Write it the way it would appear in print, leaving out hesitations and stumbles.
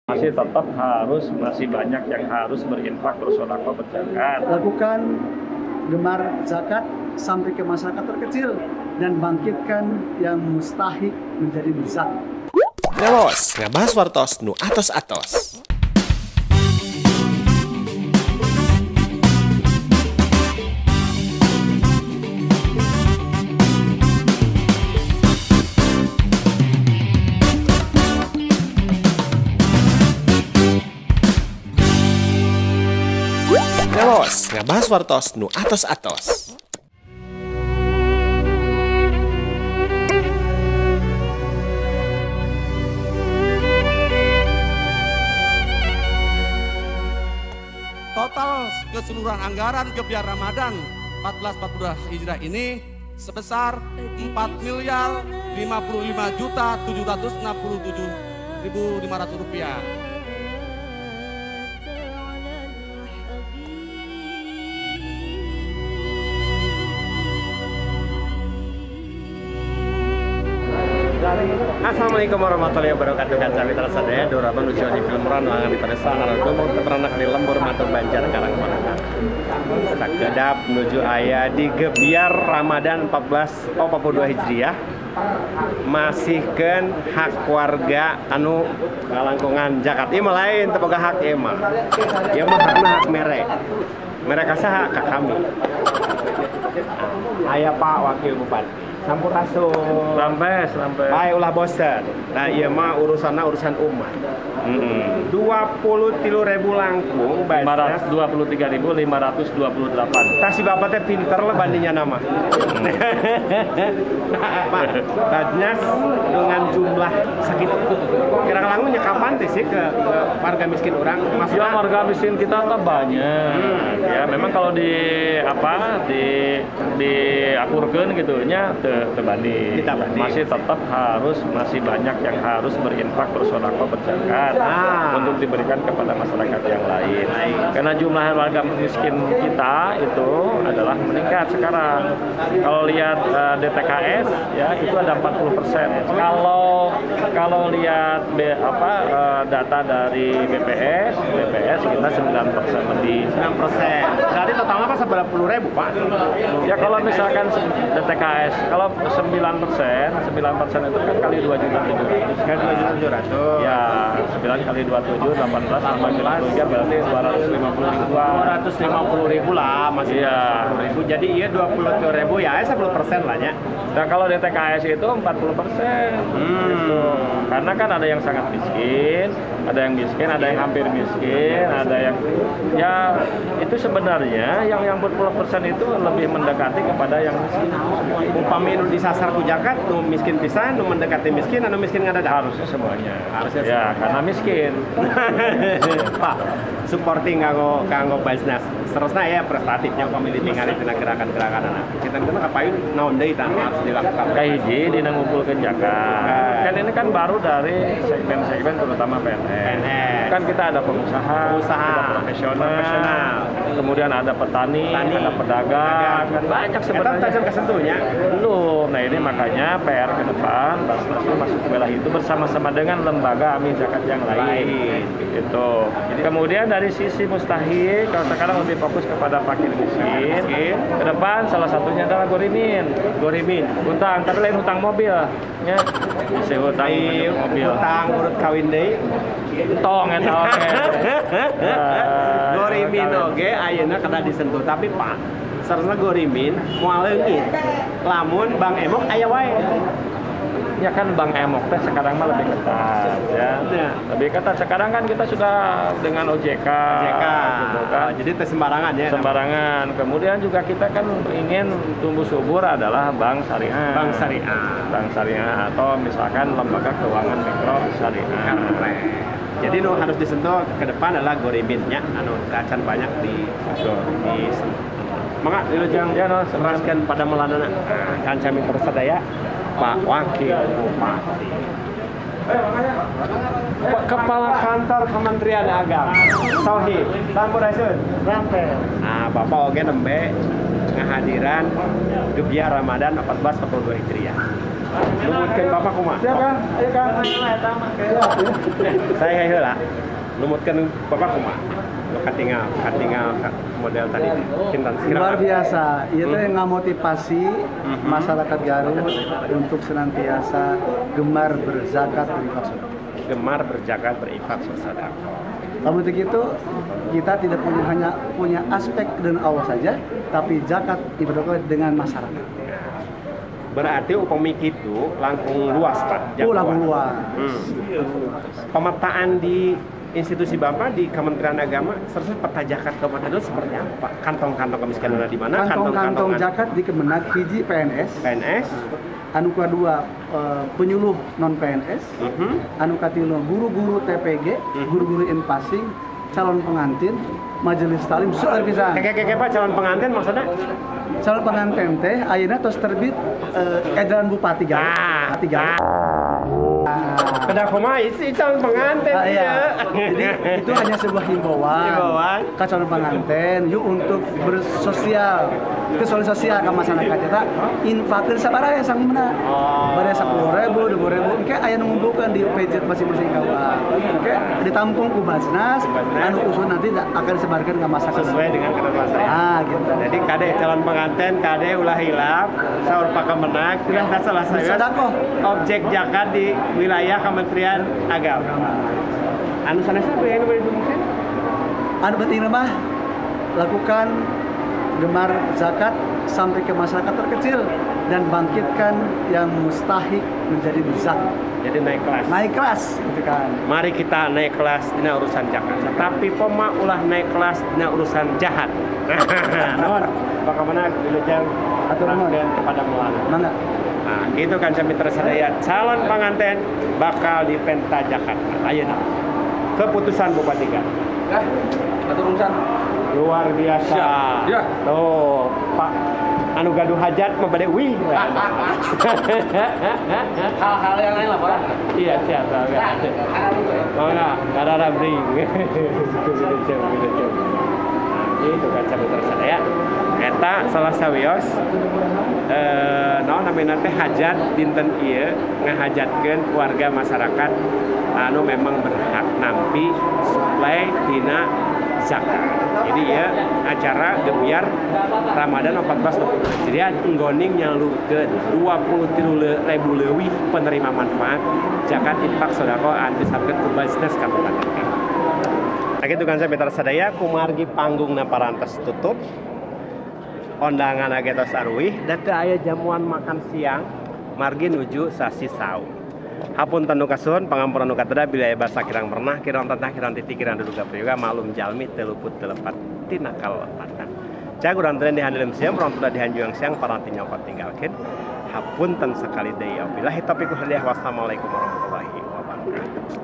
Masih banyak yang harus berinfak, bersedekah, berzakat. Lakukan gemar zakat sampai ke masyarakat terkecil dan bangkitkan yang mustahik menjadi besar. Ngelos, ngabahas wartos nu atos-atos. Ngelos, ngabahas wartos nu atos-atos. Total keseluruhan anggaran Gebiar Ramadan 1442 Hijriah ini sebesar 4.055.767.500 rupiah. Assalamualaikum warahmatullahi wabarakatuh. Kaca mitra sadaya Doraban ujian di film Ran langan di pada saat domong teberanak di lembur matur Banjar Karang Manaka. Sakdadap menuju ayah di Gebiar Ramadan 1442 Hijriah. Masihkan hak warga anu ngalangkungan zakat. Ieu lain teboga hak ieu mah. Ieu mah hakna hak merek. Mereka saha ka kami. Aya Pak Wakil Bupati. Sampurasun. Sampai. Baik ulah bosan. Nah iya mah urusanna urusan umat. 23.000 langkung, 523.528. Tah si bapak teh pinter lah bandingnya nama. Pak, badnas dengan jumlah segitu. Kira langkungnya kapan sih ke warga miskin orang? Ya warga miskin kita kan banyak. Ya memang kalau diakurkeun gitu nya terbanding. Masih banyak yang harus berinfak, bersedekah, berzakat untuk diberikan kepada masyarakat yang lain. Karena jumlah warga miskin kita itu adalah meningkat sekarang. Kalau lihat DTKS ya itu ada 40%. Kalau lihat data dari BPS kita 9% lebih. 9%. Berarti totalnya apa 90.000 Pak? Ya kalau misalkan DTKS kalau 9% itu kan kali 2 juta 700. Kan 2.700.000. Ya 9 kali 27 18 tambah 3 berarti 250.000 lah masih. Iya. 20.000. Jadi iya 20.000 ya 10% lah ya. Nah kalau DTKS itu 40%. Gitu. Karena kan ada yang sangat miskin, ada yang hampir miskin, ada yang ya itu sebenarnya yang 40% itu lebih mendekati kepada yang miskin. Upami nu disasar ku zakat nu miskin pisan, nu mendekati miskin, anu miskin ngadadak. Harusnya semuanya. Harusnya ya karena miskin. Pak, supporting kanggo Basnas. Terusna ya prestatifnya pemilih tinggal di gerakan-gerakan anak. Kita ngapain naon deui tah harus dilakukan. Kahiji dina ngumpulkeun zakat. Kan ini kan baru dari segmen-segmen terutama PNS. Kan kita ada pengusaha, ada profesional. Kemudian ada petani, ada pedagang, kan banyak sebenarnya. Kita kesentuhnya. Belum. Nah ini makanya PR ke depan Basnas masuk ke wilayah itu bersama-sama dengan lembaga amin zakat yang lain. Itu. Kemudian dari sisi mustahik, kalau sekarang lebih fokus kepada fakir miskin. Ke depan salah satunya adalah gorimin. Hutang, tapi lain hutang mobil. Ya. Bisa hutang mobil. Hutang urut kawin deui. Tong eta oge. Gorimin oge ayeuna kada disentuh tapi Pak, sareng gorimin moal leungit. Lamun Bang Emok aya wae. Ya kan Bang Emok teh sekarang mah lebih ketat ya. Lebih ketat sekarang kan kita sudah dengan OJK. Gitu kan. Jadi teh sembarangan ya. Sembarangan. Kemudian juga kita kan ingin tumbuh subur adalah bank syariah. Bank syariah atau misalkan lembaga keuangan mikro syariah. Jadi nu harus disentuh ke depan adalah goriminnya anu kacan banyak di mangga dilujang ya no seraskeun pada melanana. Kan kami persadaya Pak Wakil Bupati. Kepala Kantor Kementerian Agama Tauhid Sampurasun Rampel. Nah, Bapak oge nembe ngahadiran Gebiar Ramadan 1442 Hijriah. Numutkeun Bapak kumaha? Ya kan, ayo kan. Saya heula. Numutkeun Bapak kumaha? Katinggal model tadi. Kinten Luar biasa, itu yang ngamotivasi masyarakat Garut untuk senantiasa gemar berzakat berinfak sedekah. Gemar berzakat berinfak sedekah. Namun begitu kita tidak hanya punya aspek dengan Allah saja, tapi zakat diberlakukan dengan masyarakat. Berarti upami itu langkung luas Pak. Oh, langkung luas. Pemetaan di institusi Bapak di Kementerian Agama serta peta zakat kabupaten itu seperti apa? Kantong-kantong kemiskinan di mana? Kantong-kantong zakat di Kemenak hiji PNS. Anu kedua penyuluh non PNS. Anu katilu guru-guru TPG, guru-guru Inpasing, calon pengantin, majelis talim soal bisa. Kayak Pak calon pengantin maksudnya? Calon pengantin teh ayeuna tos terbit edaran Bupati Garut. Kedah kumaha isi calon pengantin iya. Jadi itu hanya sebuah himbauan ke calon pengantin yuk untuk bersosial sosial ke masyarakat kita infakir sabaraha sang meuna bade 10.000 20.000 engke aya nu ngumpulkeun di PJ masing-masing kawan engke ditampung ku Basnas anu usul nanti akan disebarkan ke masyarakat sesuai dengan ketentuan saya. gitu. Jadi kade calon pengantin kade ulah hilap saur pakemenak kita salah saya objek zakat di wilayah Kementerian Agama. Anu sanesna anu boleh dimungkin? Anu penting mah lakukan gemar zakat sampai ke masyarakat terkecil dan bangkitkan yang mustahik menjadi besar. Jadi naik kelas. Naik kelas, gitu kan. Mari kita naik kelas dina urusan zakat. Tapi poma ulah naik kelas dina urusan jahat. Nuhun. Bagaimana dilejang aturkeun kepada mulana. Mangga. Nah, gitu kan mitra sadaya calon pengantin bakal dipenta zakat. Ayeuna. Keputusan Bupati Garut. Urusan Luar biasa. Ya. Tuh, Pak anu gaduh hajat mah bade wih. hal-hal yang lain lah Pak. Iya, siap. Mangga, karara bring. Itu kan mitra sadaya. Eta salah sawios naon namina teh hajat dinten ieu ngahajatkeun warga masyarakat anu memang berhak nampi suplai dina zakat. Jadi ya acara gebiar Ramadan 14 jadi nggoning nyalukeun 23.000 leuwih penerima manfaat zakat infak sedekah anu disabkeun ku Basnas Kabupaten Garut. Nah gitu kan saya mitra sadaya kumargi panggungna parantos tutup. Ondangan agetos arwih dan teu aya jamuan makan siang margi nuju sasi saum. Hapunten nu kasuhun pangampuran nu kateda bila aya basa kirang pernah kirang tatah kirang titik kirang duduga prayoga maklum jalmi teu luput teu lepat tina kalepatan. Caguran tren di handelem siang prantuna di hanjuang siang paranti nyokot tinggalkeun. Hapunten sakali deui wabillahi taufiq wal hidayah wassalamualaikum warahmatullahi wabarakatuh.